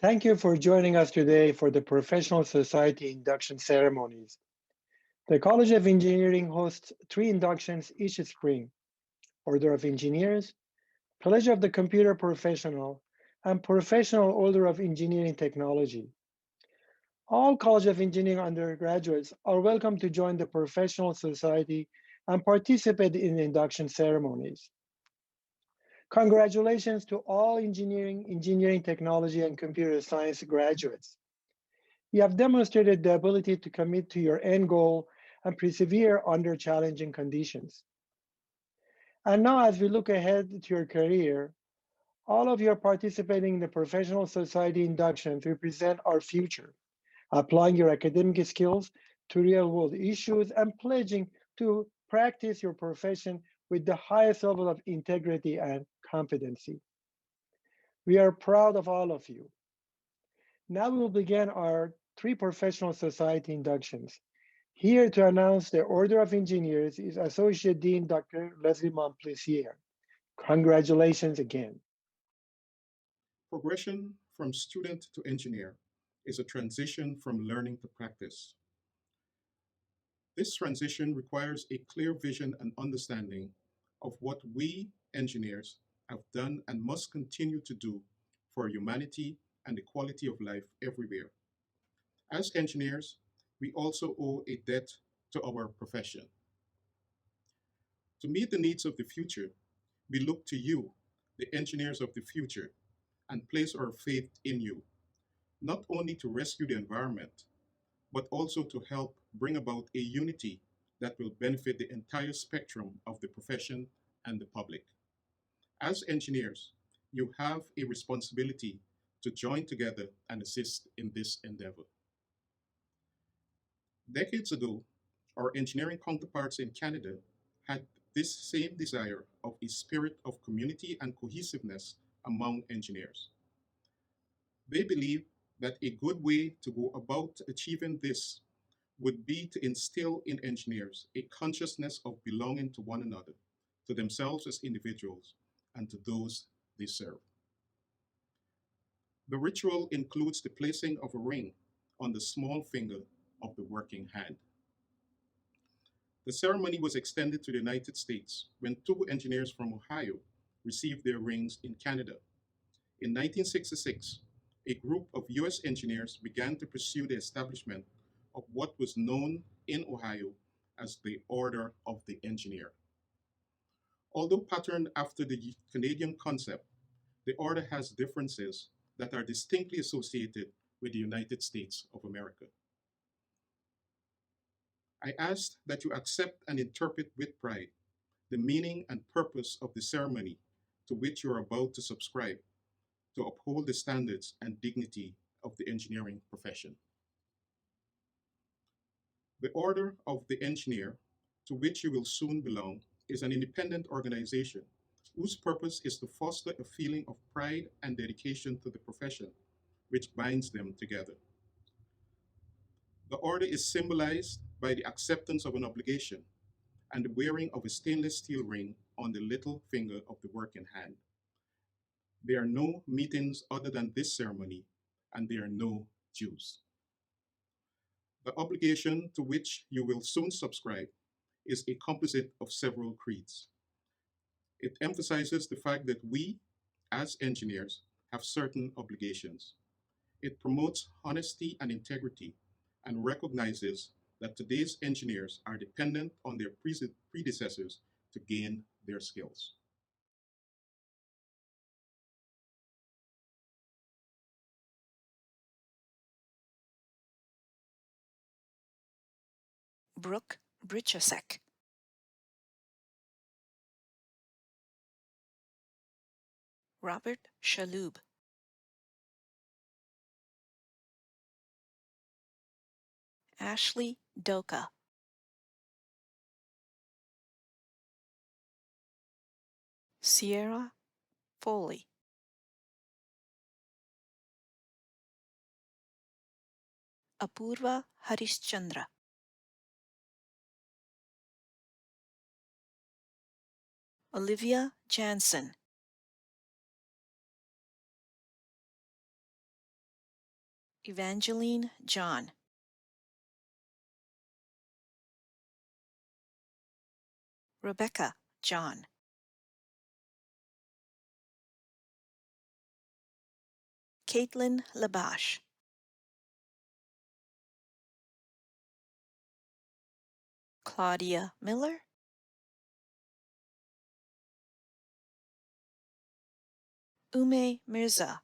Thank you for joining us today for the Professional Society induction ceremonies. The College of Engineering hosts three inductions each spring: Order of Engineers, Pledge of the Computer Professional, and Professional Order of Engineering Technology. All College of Engineering undergraduates are welcome to join the Professional Society and participate in induction ceremonies. Congratulations to all engineering technology, and computer science graduates. You have demonstrated the ability to commit to your end goal and persevere under challenging conditions. And now, as we look ahead to your career, all of you are participating in the Professional Society inductions represent our future, applying your academic skills to real world issues and pledging to practice your profession with the highest level of integrity and competency. We are proud of all of you. Now we will begin our three Professional Society inductions. Here to announce the Order of Engineers is Associate Dean Dr. Leslie Montplaisir. Congratulations again. Progression from student to engineer is a transition from learning to practice. This transition requires a clear vision and understanding of what we engineers have done and must continue to do for humanity and the quality of life everywhere. As engineers, we also owe a debt to our profession. To meet the needs of the future, we look to you, the engineers of the future, and place our faith in you, not only to rescue the environment, but also to help bring about a unity that will benefit the entire spectrum of the profession and the public. As engineers, you have a responsibility to join together and assist in this endeavor. Decades ago, our engineering counterparts in Canada had this same desire of a spirit of community and cohesiveness among engineers. They believed that a good way to go about achieving this would be to instill in engineers a consciousness of belonging to one another, to themselves as individuals, and to those they serve. The ritual includes the placing of a ring on the small finger of the working hand. The ceremony was extended to the United States when two engineers from Ohio received their rings in Canada. In 1966, a group of US engineers began to pursue the establishment of what was known in Ohio as the Order of the Engineer. Although patterned after the Canadian concept, the order has differences that are distinctly associated with the United States of America. I ask that you accept and interpret with pride the meaning and purpose of the ceremony to which you are about to subscribe to uphold the standards and dignity of the engineering profession. The Order of the Engineer, to which you will soon belong, is an independent organization whose purpose is to foster a feeling of pride and dedication to the profession, which binds them together. The order is symbolized by the acceptance of an obligation and the wearing of a stainless steel ring on the little finger of the working hand. There are no meetings other than this ceremony, and there are no dues. The obligation to which you will soon subscribe is a composite of several creeds. It emphasizes the fact that we, as engineers, have certain obligations. It promotes honesty and integrity and recognizes that today's engineers are dependent on their predecessors to gain their skills. Brooke Britchosek, Robert Shalhoub, Ashley Doka, Sierra Foley, Apurva Harishchandra, Olivia Jansen, Evangeline John, Rebecca John, Caitlin Labash, Claudia Miller, Ume Mirza,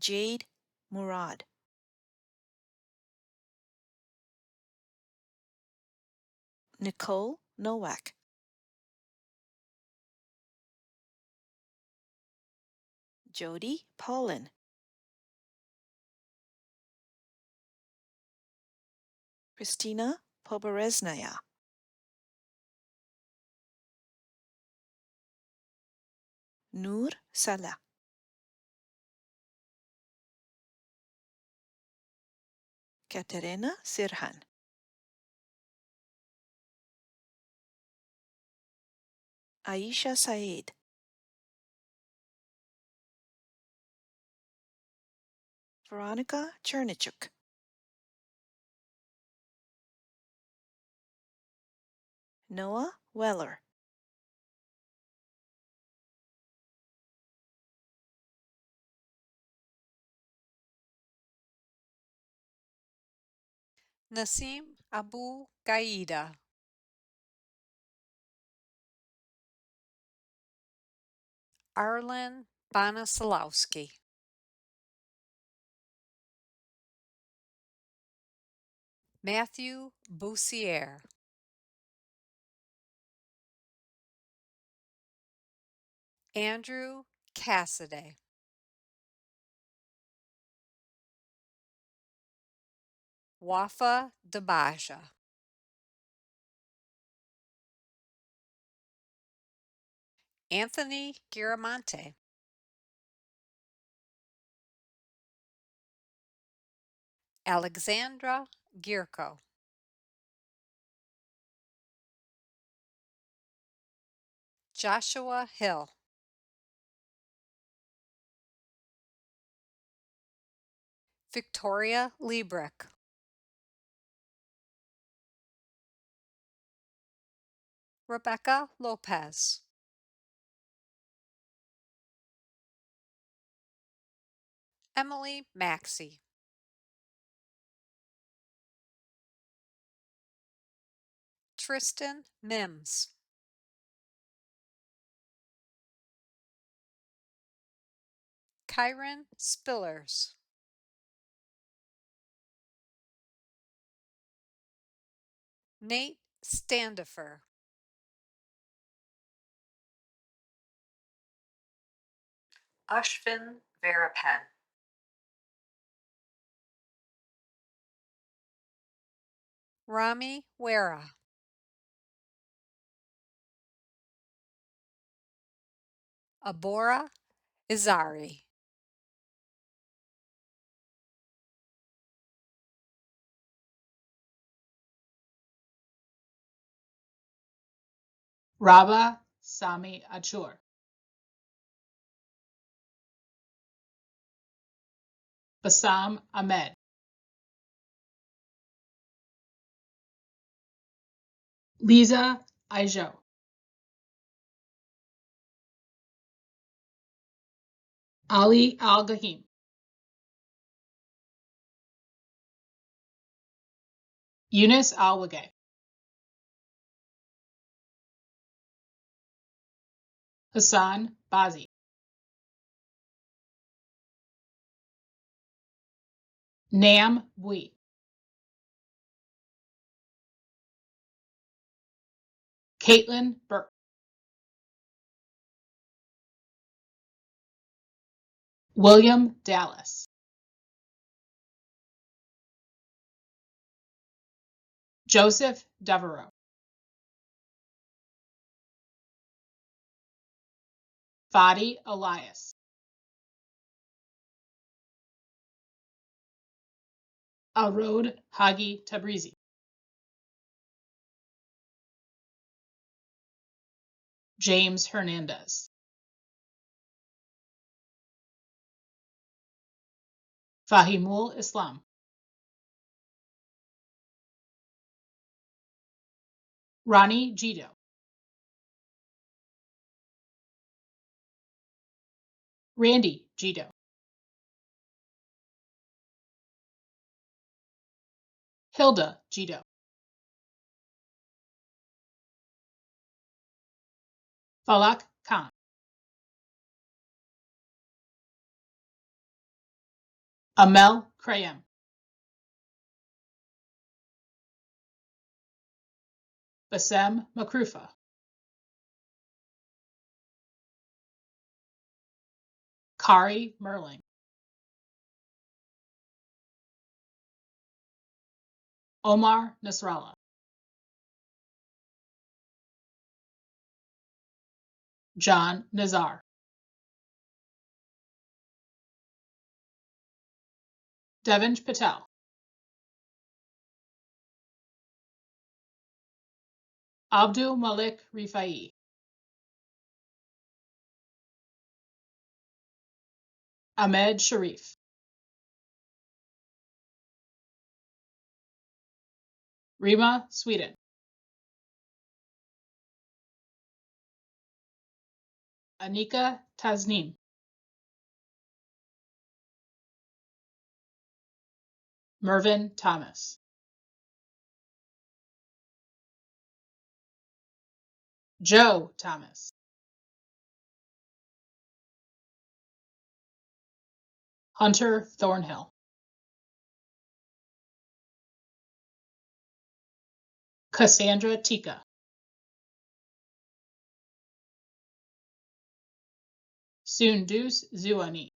Jade Murad, Nicole Nowak, Jody Paulin, Christina Pobereznaya, Noor Salah, Katerina Sirhan, Aisha Saeed, Veronica Chernichuk, Noah Weller, Nassim Abu Gaida, Arlen Bonasalowski, Matthew Boussier, Andrew Cassidy, Wafa Dabaja, Anthony Giramonte, Alexandra Gierko, Joshua Hill, Victoria Liebrick, Rebecca Lopez, Emily Maxey, Tristan Mims, Kyron Spillers, Nate Standifer, Ashvin Verapan, Rami Wera, Abora Izari, Rabah Sami Achur, Bassam Ahmed, Lisa Aijo, Ali Al-Gahim, Eunice Al-Wagay, Hassan Bazi, Nam Bui, Caitlin Burke, William Dallas, Joseph Devereaux, Fadi Elias, Arod Hagi Tabrizi, James Hernandez, Fahimul Islam, Rani Jito, Randy Jito, Hilda Jito, Falak Khan, Amel Krayem, Bassem Makrufa, Kari Merling, Omar Nasrallah, John Nazar, Devansh Patel, Abdul Malik Rifai, Ahmed Sharif, Rima Sweden, Anika Tasnim, Mervyn Thomas, Joe Thomas, Hunter Thornhill, Cassandra Tika, Sundus Zuani,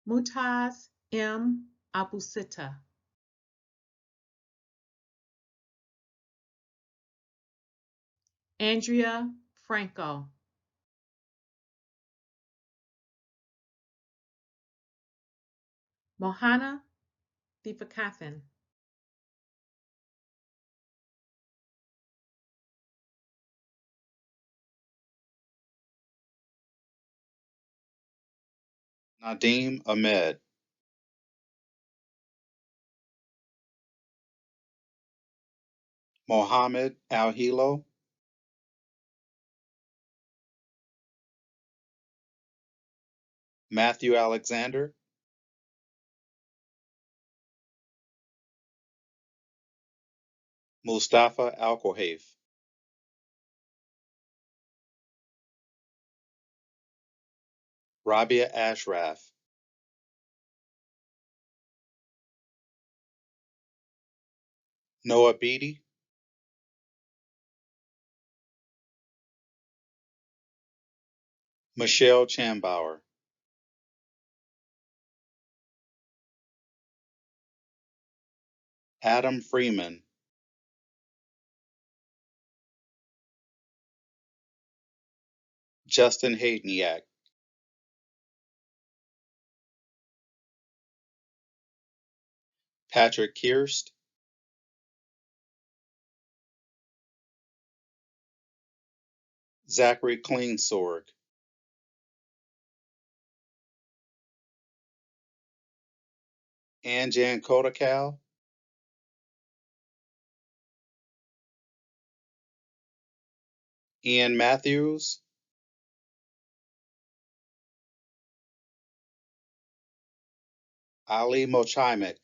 Mutaz M. Abusita, Andrea Franco, Mohana Deepakathan, Nadim Ahmed, Mohammed Al-Hilo, Matthew Alexander, Mustafa Al-Kohaf, Rabia Ashraf, Noah Beatty, Michelle Chambauer, Adam Freeman, Justin Haydniak, Patrick Kirst, Zachary Klingsorg, Anjan Kodakal, Ian Matthews, Ali Mochaimek,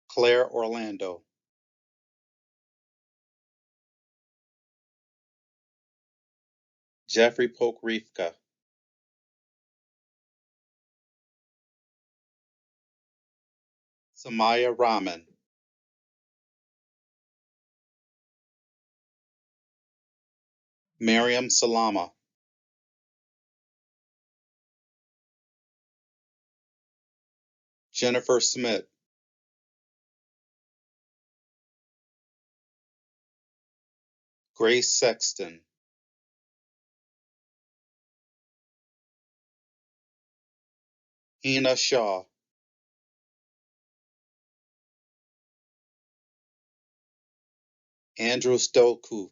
Claire Orlando, Jeffrey Pokrifka, Samaya Rahman, Miriam Salama, Jennifer Smith, Grace Sexton, Hina Shaw, Andrew Stoku,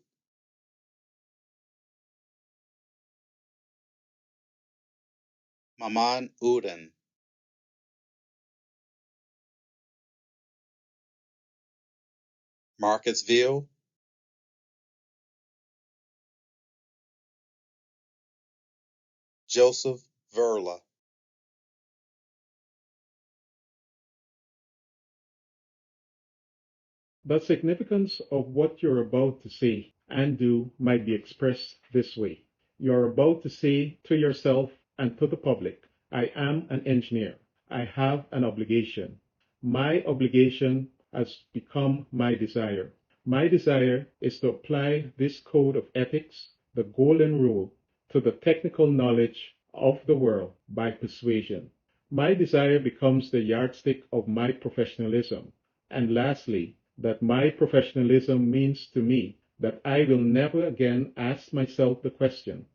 Maman Uden, Marcusville, Joseph Verla, The significance of what you're about to say and do might be expressed this way. You're about to say to yourself and to the public, I am an engineer. I have an obligation. My obligation has become my desire. My desire is to apply this code of ethics, the golden rule, to the technical knowledge of the world by persuasion. My desire becomes the yardstick of my professionalism. And lastly, that my professionalism means to me that I will never again ask myself the question,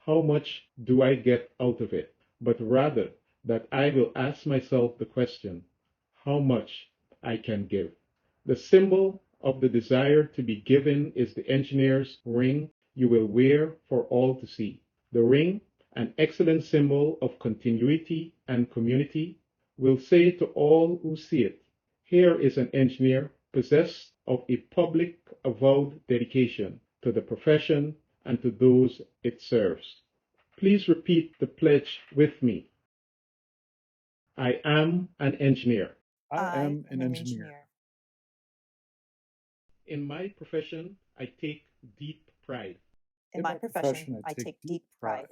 how much do I get out of it? But rather that I will ask myself the question, how much I can give. The symbol of the desire to be given is the engineer's ring you will wear for all to see. The ring, an excellent symbol of continuity and community, will say to all who see it, here is an engineer possessed of a public avowed dedication to the profession and to those it serves. Please repeat the pledge with me. I am an engineer. I am an engineer. In my profession, I take deep pride. In my profession, I take deep pride.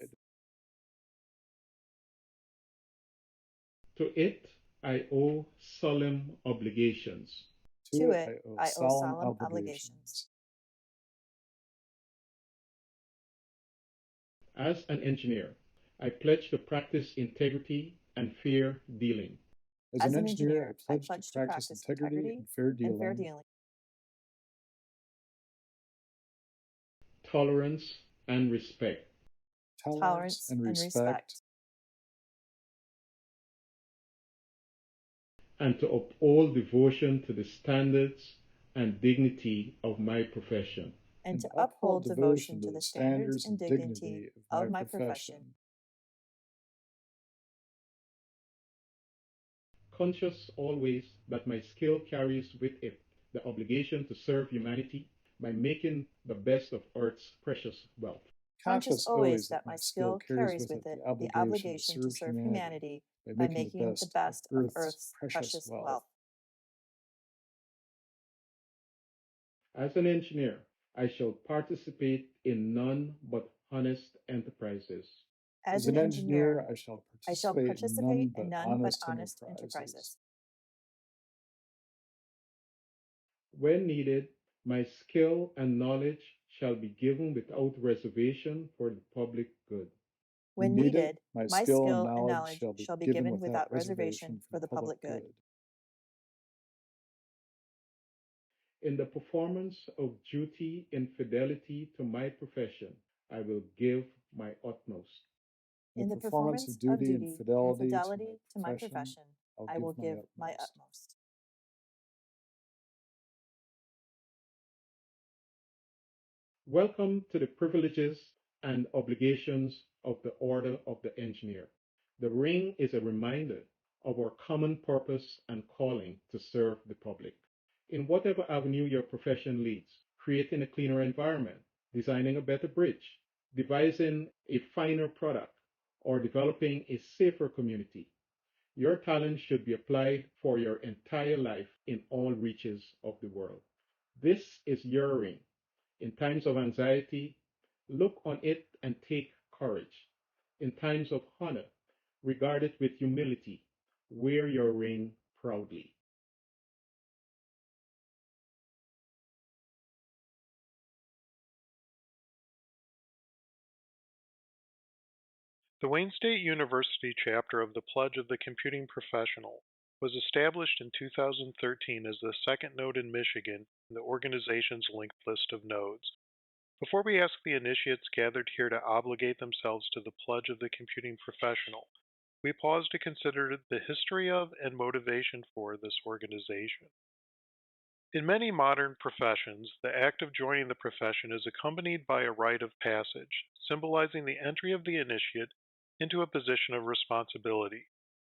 To it, I owe solemn obligations. To it, I owe solemn obligations. As an engineer, I pledge to practice integrity and fair dealing. As an engineer, I pledge to practice integrity and fair dealing, Tolerance and respect. tolerance and respect, and to uphold devotion to the standards and dignity of my profession. and to uphold devotion to the standards and dignity of my profession. Conscious always that my skill carries with it the obligation to serve humanity by making the best of Earth's precious wealth. Conscious always that my skill carries with it the obligation to serve humanity by making the best of Earth's precious wealth. As an engineer, I shall participate in none but honest enterprises. As an engineer, I shall participate in none but honest enterprises. When needed, my skill and knowledge shall be given without reservation for the public good. When needed, my skill and knowledge shall be given without reservation for the public good. In the performance of duty in fidelity to my profession, I will give my utmost. In the performance of duty and fidelity to my profession, I will give my utmost. Welcome to the privileges and obligations of the Order of the Engineer. The ring is a reminder of our common purpose and calling to serve the public. In whatever avenue your profession leads, creating a cleaner environment, designing a better bridge, devising a finer product, or developing a safer community, your talent should be applied for your entire life in all reaches of the world. This is your ring. In times of anxiety, look on it and take courage. In times of honor, regard it with humility. Wear your ring proudly. The Wayne State University chapter of the Pledge of the Computing Professional was established in 2013 as the second node in Michigan in the organization's linked list of nodes. Before we ask the initiates gathered here to obligate themselves to the Pledge of the Computing Professional, we pause to consider the history of and motivation for this organization. In many modern professions, the act of joining the profession is accompanied by a rite of passage, symbolizing the entry of the initiate into a position of responsibility.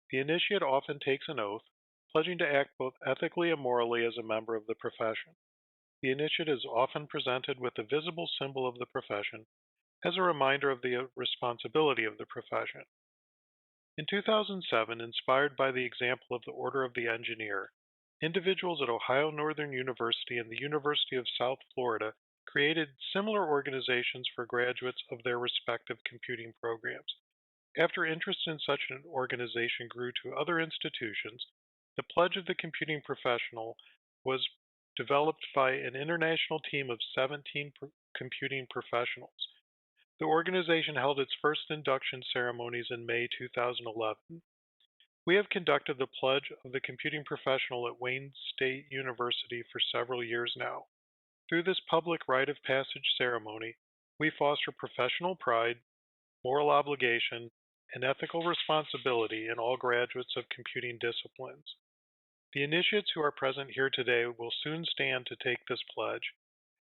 The initiate often takes an oath, pledging to act both ethically and morally as a member of the profession. The initiate is often presented with a visible symbol of the profession as a reminder of the responsibility of the profession. In 2007, inspired by the example of the Order of the Engineer, individuals at Ohio Northern University and the University of South Florida created similar organizations for graduates of their respective computing programs. After interest in such an organization grew to other institutions, the Pledge of the Computing Professional was developed by an international team of 17 computing professionals. The organization held its first induction ceremonies in May 2011. We have conducted the Pledge of the Computing Professional at Wayne State University for several years now. Through this public rite of passage ceremony, we foster professional pride, moral obligation, and ethical responsibility in all graduates of computing disciplines. The initiates who are present here today will soon stand to take this pledge.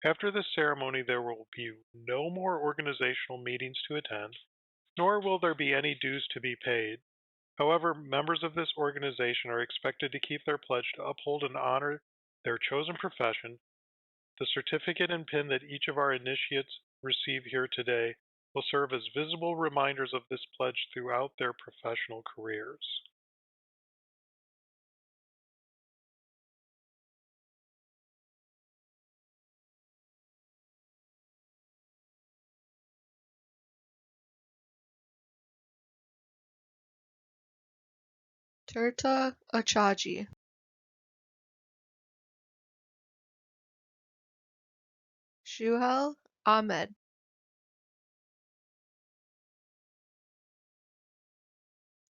After this ceremony, there will be no more organizational meetings to attend, nor will there be any dues to be paid. However, members of this organization are expected to keep their pledge to uphold and honor their chosen profession. The certificate and pin that each of our initiates receive here today will serve as visible reminders of this pledge throughout their professional careers. Tirta Achaji, Shuhal Ahmed,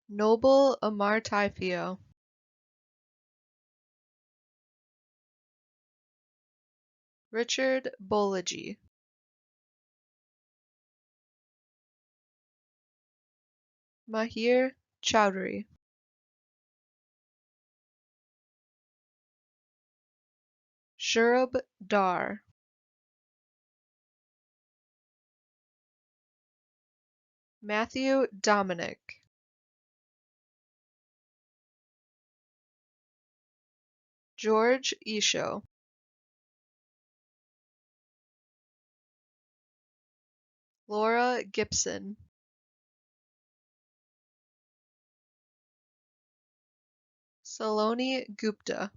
Noble Amartaifio, Richard Bolaji, Mahir Chowdhury, Shurab Dar, Matthew Dominic, George Isho, Laura Gibson, Saloni Gupta,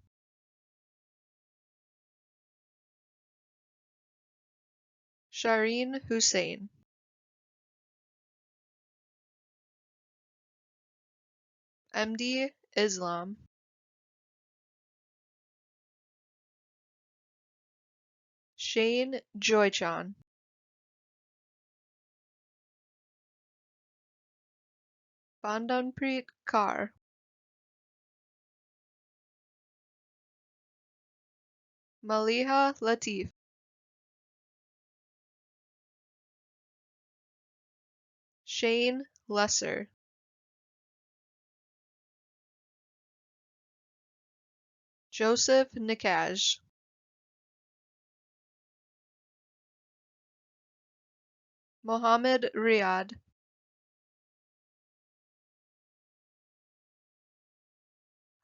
Shireen Hussain, MD Islam, Shane Joychan, Bandanpreet Kaur, Maliha Latif, Shane Lesser, Joseph Nikaj, Mohammed Riyad,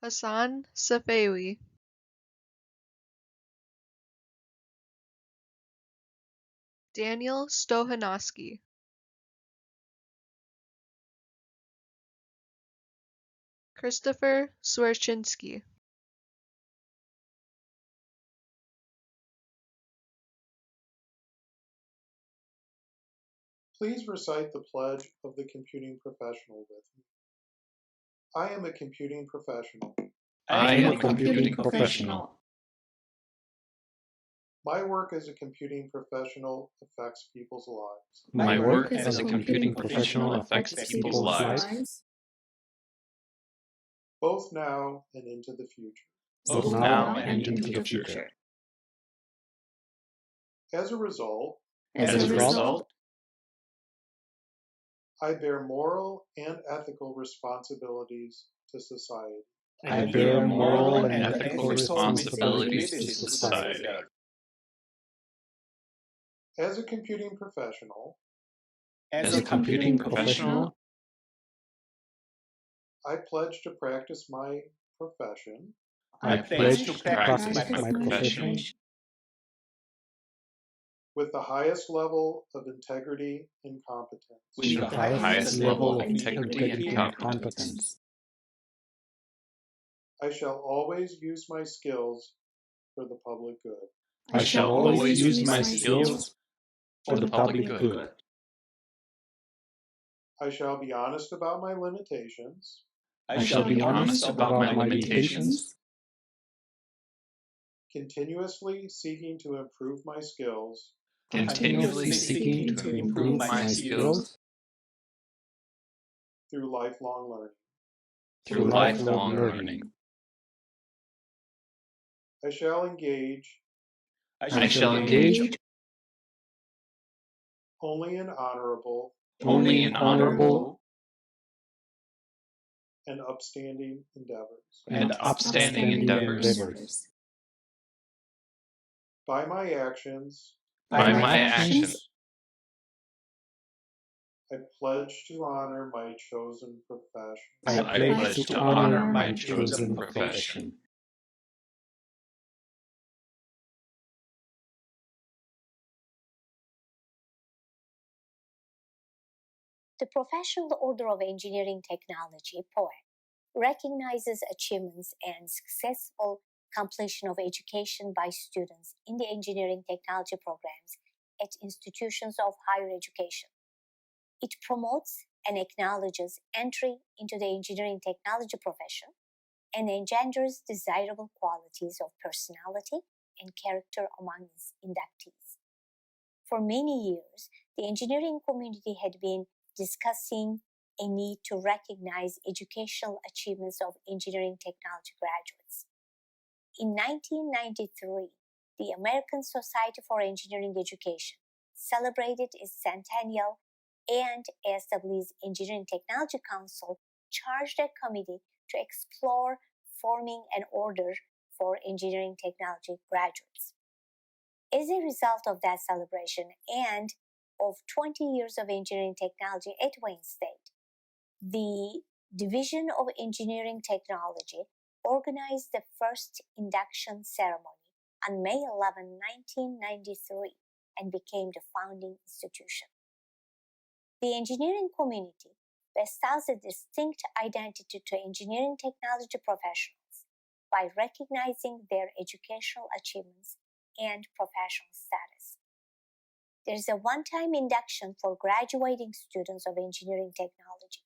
Hassan Safewi, Daniel Stohanovsky, Christopher Swerchinsky, Please recite the Pledge of the Computing Professional with me. I am a computing professional. I am a computing professional. My work as a computing professional affects people's lives. My work as a computing professional affects people's lives, both now and into the future. both now and into the future. As a result, I bear moral and ethical responsibilities to society. I bear moral and ethical responsibilities to society. As a computing professional, As a computing professional, I pledge to practice my profession I pledge to practice my profession with the highest level of integrity and competence. with the highest level of integrity and competence. I shall always use my skills for the public good. I shall always use my skills for the public good. I shall be honest about my limitations, I shall be honest about my limitations, continuously seeking to improve my skills continuously seeking to improve my skills through lifelong learning. through lifelong learning. I shall engage I shall engage only in honorable only in honorable and upstanding endeavors. and upstanding endeavors. By my actions, By my actions, I pledge to honor my chosen profession. I pledge to honor my chosen profession. The Professional Order of Engineering Technology, POET, recognizes achievements and successful completion of education by students in the engineering technology programs at institutions of higher education. It promotes and acknowledges entry into the engineering technology profession and engenders desirable qualities of personality and character among its inductees. For many years, the engineering community had been discussing a need to recognize educational achievements of engineering technology graduates. In 1993, the American Society for Engineering Education celebrated its centennial, and ASWE's Engineering Technology Council charged a committee to explore forming an order for engineering technology graduates. As a result of that celebration and of 20 years of engineering technology at Wayne State, the Division of Engineering Technology organized the first induction ceremony on May 11, 1993, and became the founding institution. The engineering community bestows a distinct identity to engineering technology professionals by recognizing their educational achievements and professional status. There is a one-time induction for graduating students of engineering technology.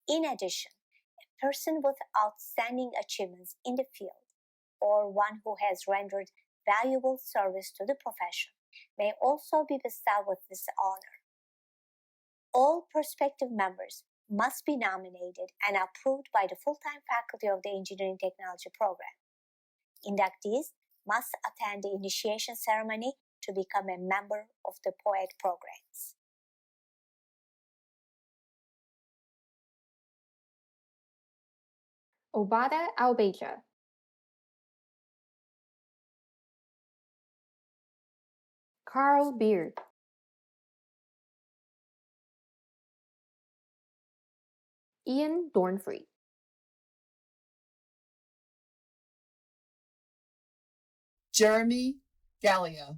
In addition, a person with outstanding achievements in the field or one who has rendered valuable service to the profession may also be bestowed with this honor. All prospective members must be nominated and approved by the full-time faculty of the engineering technology program. Inductees must attend the initiation ceremony to become a member of the POET programs. Obada Albeja, Carl Beard, Ian Dornfree, Jeremy Gallia,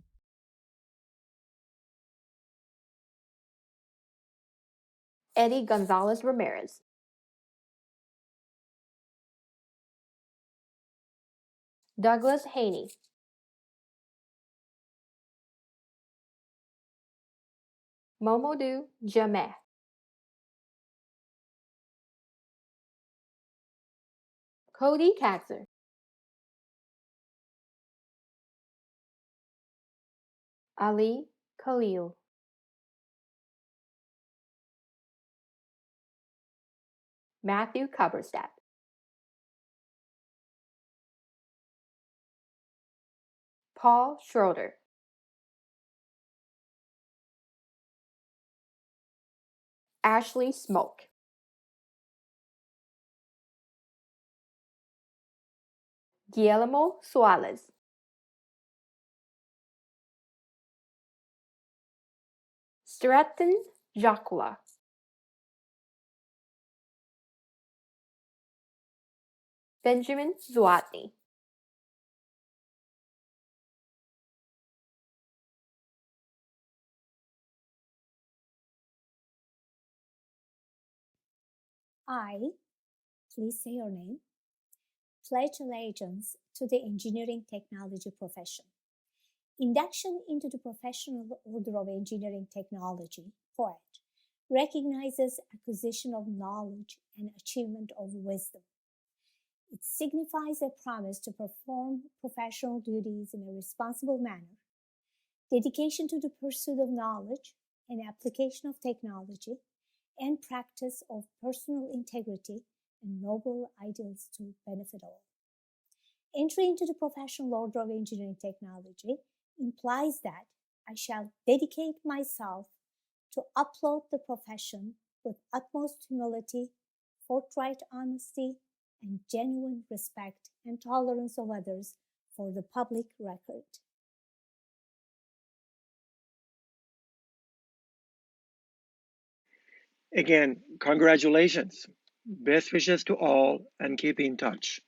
Eddie Gonzalez Ramirez, Douglas Haney, Momodou Jameh, Cody Katzer, Ali Khalil, Matthew Kuberstadt, Paul Schroeder, Ashley Smoke, Guillermo Suarez. Stratton Jacula. Benjamin Zwatny. I, please say your name, pledge allegiance to the engineering technology profession. Induction into the Professional Order of Engineering Technology, POET, recognizes acquisition of knowledge and achievement of wisdom. It signifies a promise to perform professional duties in a responsible manner, dedication to the pursuit of knowledge and application of technology, and practice of personal integrity and noble ideals to benefit all. Entry into the Professional Order of Engineering Technology implies that I shall dedicate myself to uphold the profession with utmost humility, forthright honesty, and genuine respect and tolerance of others for the public record. Again, congratulations. Best wishes to all and keep in touch.